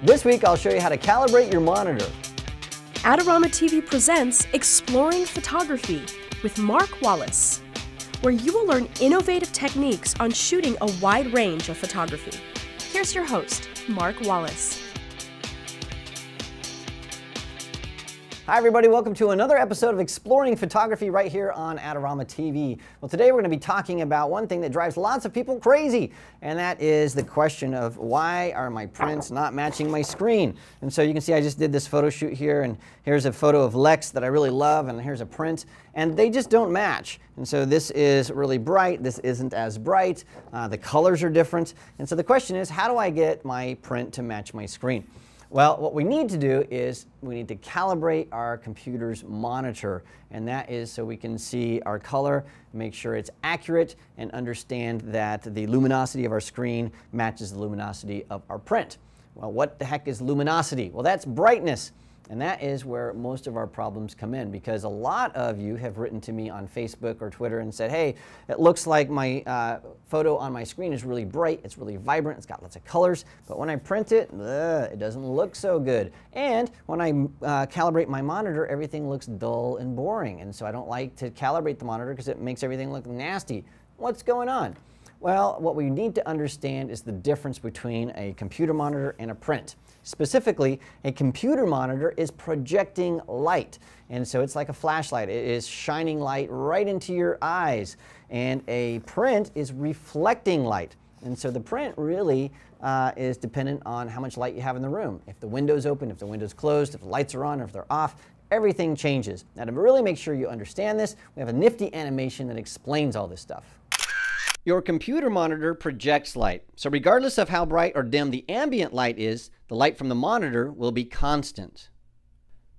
This week I'll show you how to calibrate your monitor. Adorama TV presents Exploring Photography with Mark Wallace, where you will learn innovative techniques on shooting a wide range of photography. Here's your host, Mark Wallace. Hi everybody, welcome to another episode of Exploring Photography right here on Adorama TV. Well, today we're going to be talking about one thing that drives lots of people crazy, and that is the question of why are my prints not matching my screen? And so you can see I just did this photo shoot here, and here's a photo of Lex that I really love, and here's a print, and they just don't match. And so this is really bright, this isn't as bright, the colors are different, and so the question is, how do I get my print to match my screen? Well, what we need to do is we need to calibrate our computer's monitor, and that is so we can see our color, make sure it's accurate, and understand that the luminosity of our screen matches the luminosity of our print. Well, what the heck is luminosity? Well, that's brightness. And that is where most of our problems come in, because a lot of you have written to me on Facebook or Twitter and said, hey, it looks like my photo on my screen is really bright, it's really vibrant, it's got lots of colors, but when I print it, it doesn't look so good. And when I calibrate my monitor, everything looks dull and boring. And so I don't like to calibrate the monitor because it makes everything look nasty. What's going on? Well, what we need to understand is the difference between a computer monitor and a print. Specifically, a computer monitor is projecting light, and so it's like a flashlight. It is shining light right into your eyes, and a print is reflecting light. And so the print really is dependent on how much light you have in the room. If the window's open, if the window's closed, if the lights are on, or if they're off, everything changes. Now, to really make sure you understand this, we have a nifty animation that explains all this stuff. Your computer monitor projects light, so regardless of how bright or dim the ambient light is, the light from the monitor will be constant.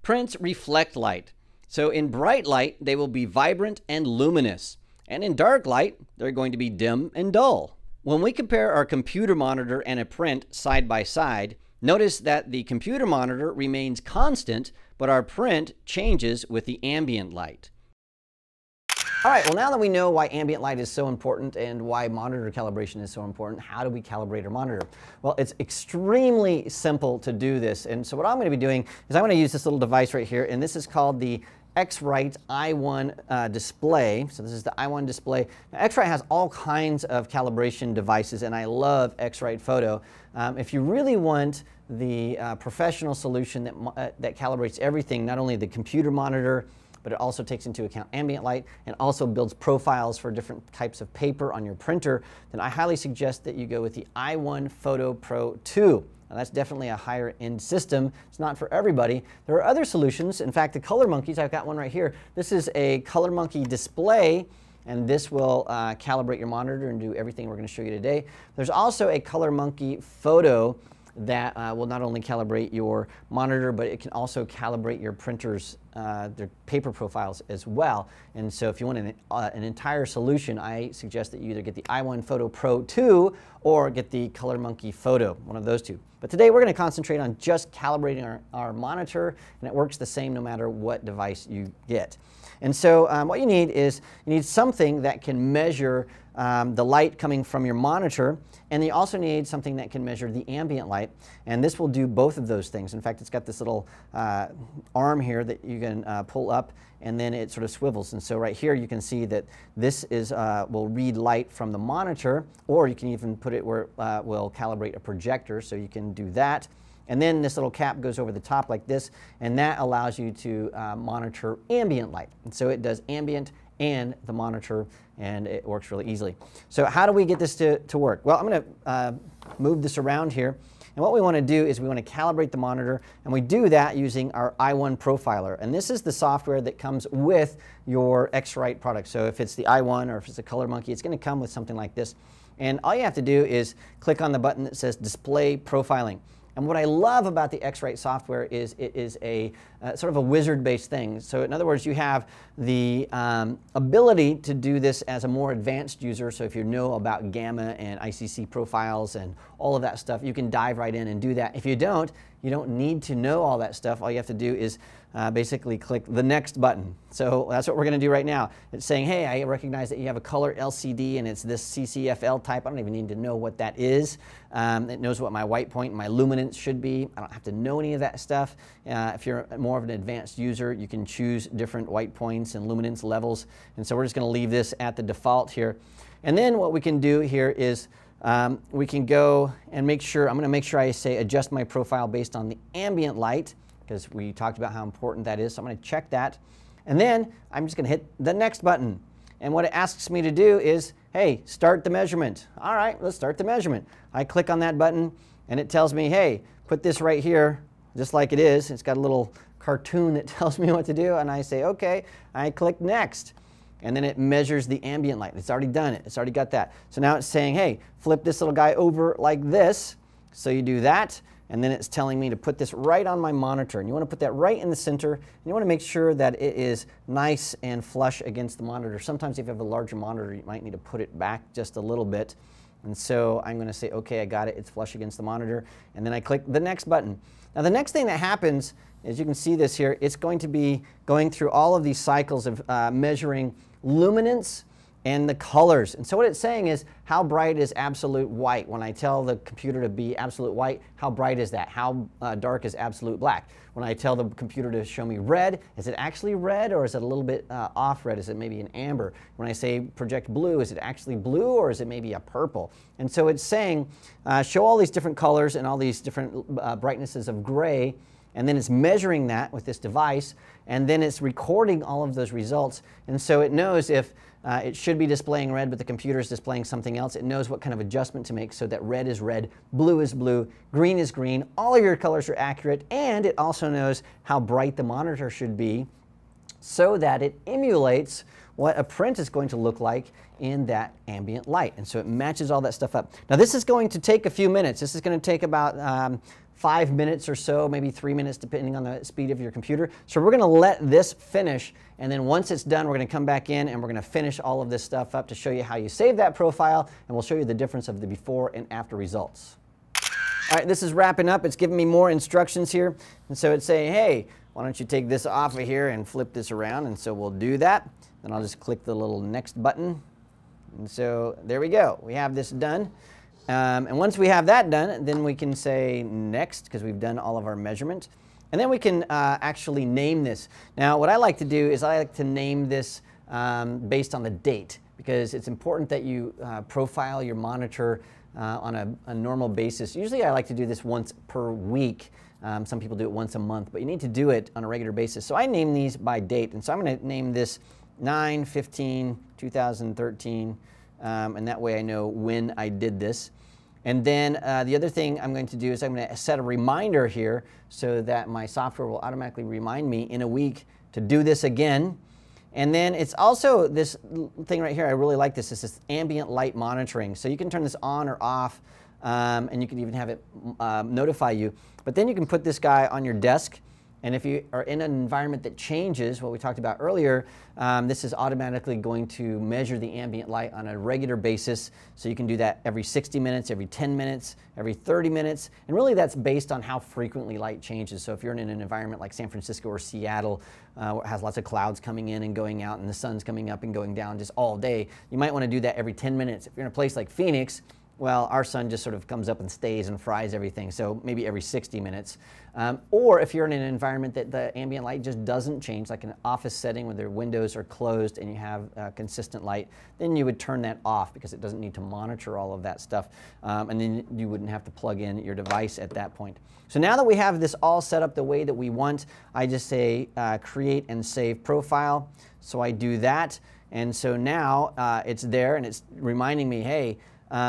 Prints reflect light, so in bright light they will be vibrant and luminous, and in dark light they're going to be dim and dull. When we compare our computer monitor and a print side by side, notice that the computer monitor remains constant, but our print changes with the ambient light. All right, well, now that we know why ambient light is so important and why monitor calibration is so important, how do we calibrate our monitor? Well, it's extremely simple to do this. And so what I'm going to be doing is I'm going to use this little device right here, and this is called the X-Rite i1 display. So this is the i1 display. Now, X-Rite has all kinds of calibration devices, and I love X-Rite Photo. If you really want the professional solution that calibrates everything, not only the computer monitor, but it also takes into account ambient light and also builds profiles for different types of paper on your printer, then I highly suggest that you go with the i1 Photo Pro 2. Now, that's definitely a higher end system. It's not for everybody. There are other solutions. In fact, the Color Monkeys, I've got one right here. This is a Color Monkey display, and this will calibrate your monitor and do everything we're going to show you today. There's also a Color Monkey Photo that will not only calibrate your monitor, but it can also calibrate your printers, their paper profiles as well. And so if you want an entire solution, I suggest that you either get the i1 Photo Pro 2 or get the Color Monkey Photo, one of those two. But today we're going to concentrate on just calibrating our monitor, and it works the same no matter what device you get. And so what you need is something that can measure the light coming from your monitor, and you also need something that can measure the ambient light, and this will do both of those things. In fact, it's got this little arm here that you can pull up, and then it sort of swivels. And so right here you can see that this will read light from the monitor, or you can even put it where it will calibrate a projector, so you can do that. And then this little cap goes over the top like this, and that allows you to monitor ambient light. And so it does ambient and the monitor, and it works really easily. So how do we get this to work? Well, I'm going to move this around here. And what we want to do is we want to calibrate the monitor, and we do that using our i1 Profiler. And this is the software that comes with your X-Rite product. So if it's the i1 or if it's a Color Monkey, it's going to come with something like this. And all you have to do is click on the button that says Display Profiling. And what I love about the X-Rite software is it is a sort of a wizard-based thing. So in other words, you have the ability to do this as a more advanced user. So if you know about gamma and ICC profiles and all of that stuff, you can dive right in and do that. If you don't, You don't need to know all that stuff. All you have to do is basically click the next button. So that's what we're going to do right now. It's saying, hey, I recognize that you have a color LCD and it's this CCFL type. I don't even need to know what that is. It knows what my white point and my luminance should be. I don't have to know any of that stuff. If you're more of an advanced user, you can choose different white points and luminance levels. And so we're just going to leave this at the default here. And then what we can do here is we can go and make sure, I'm going to make sure I say adjust my profile based on the ambient light, because we talked about how important that is. So I'm going to check that. And then I'm just going to hit the next button. And what it asks me to do is, hey, start the measurement. All right, let's start the measurement. I click on that button and it tells me, hey, put this right here just like it is. It's got a little cartoon that tells me what to do. And I say, okay. I click next. And then it measures the ambient light. It's already done it. It's already got that. So now it's saying, hey, flip this little guy over like this. So you do that. And then it's telling me to put this right on my monitor. And you want to put that right in the center. And you want to make sure that it is nice and flush against the monitor. Sometimes if you have a larger monitor, you might need to put it back just a little bit. And so I'm going to say, okay, I got it. It's flush against the monitor. And then I click the next button. Now the next thing that happens, as you can see this here, it's going to be going through all of these cycles of measuring luminance and the colors. And so what it's saying is, how bright is absolute white? When I tell the computer to be absolute white, how bright is that? How dark is absolute black? When I tell the computer to show me red, is it actually red, or is it a little bit off red? Is it maybe an amber? When I say project blue, is it actually blue, or is it maybe a purple? And so it's saying, show all these different colors and all these different brightnesses of gray, and then it's measuring that with this device, and then it's recording all of those results. And so it knows if it should be displaying red, but the computer is displaying something else. It knows what kind of adjustment to make so that red is red, blue is blue, green is green. All of your colors are accurate, and it also knows how bright the monitor should be so that it emulates what a print is going to look like in that ambient light. And so it matches all that stuff up. Now this is going to take a few minutes. This is going to take about 5 minutes or so, maybe 3 minutes, depending on the speed of your computer. So we're going to let this finish, and then once it's done, we're going to come back in and we're going to finish all of this stuff up to show you how you save that profile, and we'll show you the difference of the before and after results. All right, this is wrapping up. It's giving me more instructions here. And so it's saying, hey, why don't you take this off of here and flip this around? And so we'll do that. Then I'll just click the little next button. And so there we go. We have this done. And once we have that done, then we can say next, because we've done all of our measurement. And then we can actually name this. Now, what I like to do is I like to name this based on the date, because it's important that you profile your monitor on a normal basis. Usually I like to do this once per week. Some people do it once a month, but you need to do it on a regular basis. So I name these by date. And so I'm going to name this 9/15/2013. And that way I know when I did this. And then the other thing I'm going to do is I'm going to set a reminder here so that my software will automatically remind me in a week to do this again. And then it's also this thing right here. I really like this. It's this ambient light monitoring. So you can turn this on or off, and you can even have it notify you. But then you can put this guy on your desk. And if you are in an environment that changes, what we talked about earlier, this is automatically going to measure the ambient light on a regular basis. So you can do that every 60 minutes, every 10 minutes, every 30 minutes. And really that's based on how frequently light changes. So if you're in an environment like San Francisco or Seattle, where it has lots of clouds coming in and going out and the sun's coming up and going down just all day, you might want to do that every 10 minutes. If you're in a place like Phoenix, well, our sun just sort of comes up and stays and fries everything, so maybe every 60 minutes. Or if you're in an environment that the ambient light just doesn't change, like an office setting where the windows are closed and you have consistent light, then you would turn that off because it doesn't need to monitor all of that stuff. And then you wouldn't have to plug in your device at that point. So now that we have this all set up the way that we want, I just say create and save profile. So I do that, and so now it's there and it's reminding me, hey,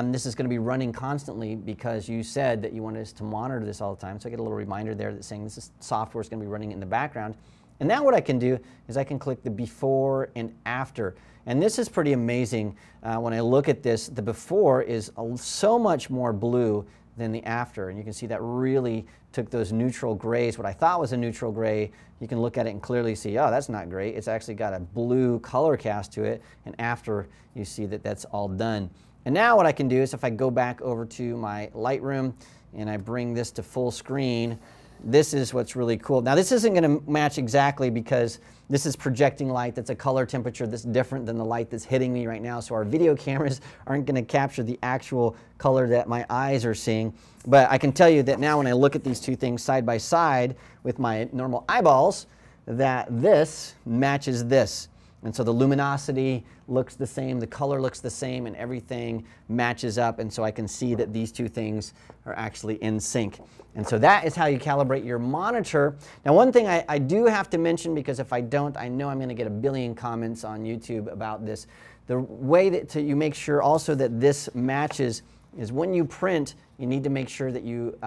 this is going to be running constantly because you said that you wanted us to monitor this all the time. So I get a little reminder there that's saying this software is going to be running in the background. And now what I can do is I can click the before and after. And this is pretty amazing. When I look at this, the before is so much more blue than the after. And you can see that really took those neutral grays, what I thought was a neutral gray. You can look at it and clearly see, oh, that's not great. It's actually got a blue color cast to it. And after, you see that that's all done. And now what I can do is if I go back over to my Lightroom and I bring this to full screen, this is what's really cool. Now this isn't going to match exactly because this is projecting light that's a color temperature that's different than the light that's hitting me right now. So our video cameras aren't going to capture the actual color that my eyes are seeing. But I can tell you that now when I look at these two things side by side with my normal eyeballs, that this matches this. And so the luminosity looks the same, the color looks the same, and everything matches up. And so I can see that these two things are actually in sync. And so that is how you calibrate your monitor. Now, one thing I do have to mention, because if I don't, I know I'm going to get a billion comments on YouTube about this. The way that you make sure also that this matches is when you print, you need to make sure that you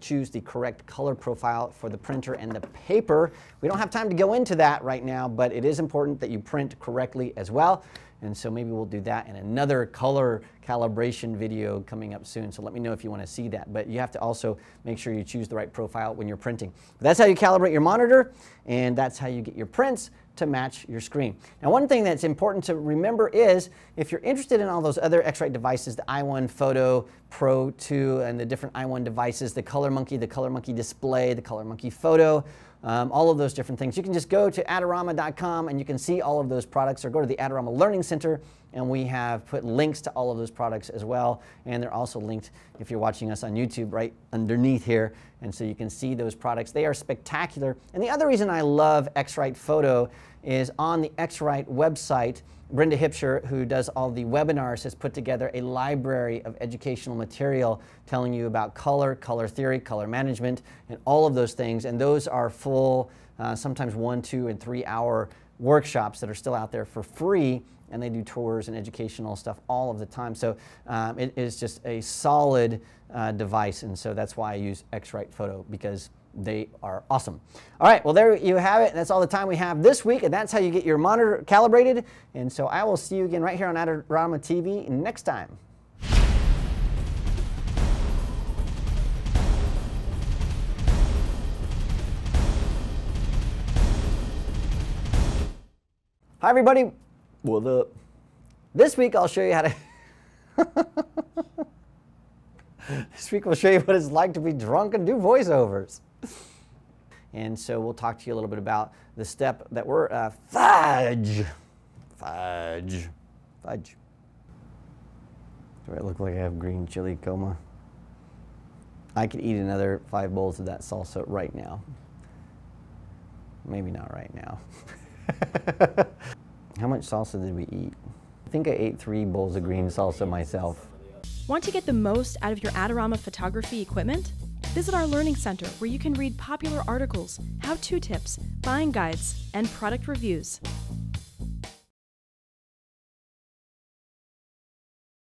choose the correct color profile for the printer and the paper. We don't have time to go into that right now, but it is important that you print correctly as well. And so maybe we'll do that in another color calibration video coming up soon. So let me know if you want to see that. But you have to also make sure you choose the right profile when you're printing. But that's how you calibrate your monitor, and that's how you get your prints to match your screen. Now, one thing that's important to remember is if you're interested in all those other X-Rite devices, the i1 Photo Pro 2 and the different i1 devices, the Color Monkey Display, the Color Monkey Photo, all of those different things. You can just go to Adorama.com and you can see all of those products, or go to the Adorama Learning Center, and we have put links to all of those products as well. And they're also linked, if you're watching us on YouTube, right underneath here. And so you can see those products. They are spectacular. And the other reason I love X-Rite Photo is on the X-Rite website, Brenda Hipsher, who does all the webinars, has put together a library of educational material telling you about color, color theory, color management, and all of those things. And those are full, sometimes 1, 2, and 3 hour workshops that are still out there for free. And they do tours and educational stuff all of the time. So it is just a solid device. And so that's why I use X-Rite Photo, because they are awesome. All right, well, there you have it. That's all the time we have this week, and that's how you get your monitor calibrated. And so I will see you again right here on Adorama TV next time. Hi, everybody. What up? This week I'll show you how to This week we'll show you what it's like to be drunk and do voiceovers. And so we'll talk to you a little bit about the step that we're fudge. Do I look like I have green chili coma? I could eat another 5 bowls of that salsa right now. Maybe not right now. How much salsa did we eat? I think I ate 3 bowls of green salsa myself. Want to get the most out of your Adorama photography equipment? Visit our Learning Center, where you can read popular articles, how-to tips, buying guides, and product reviews.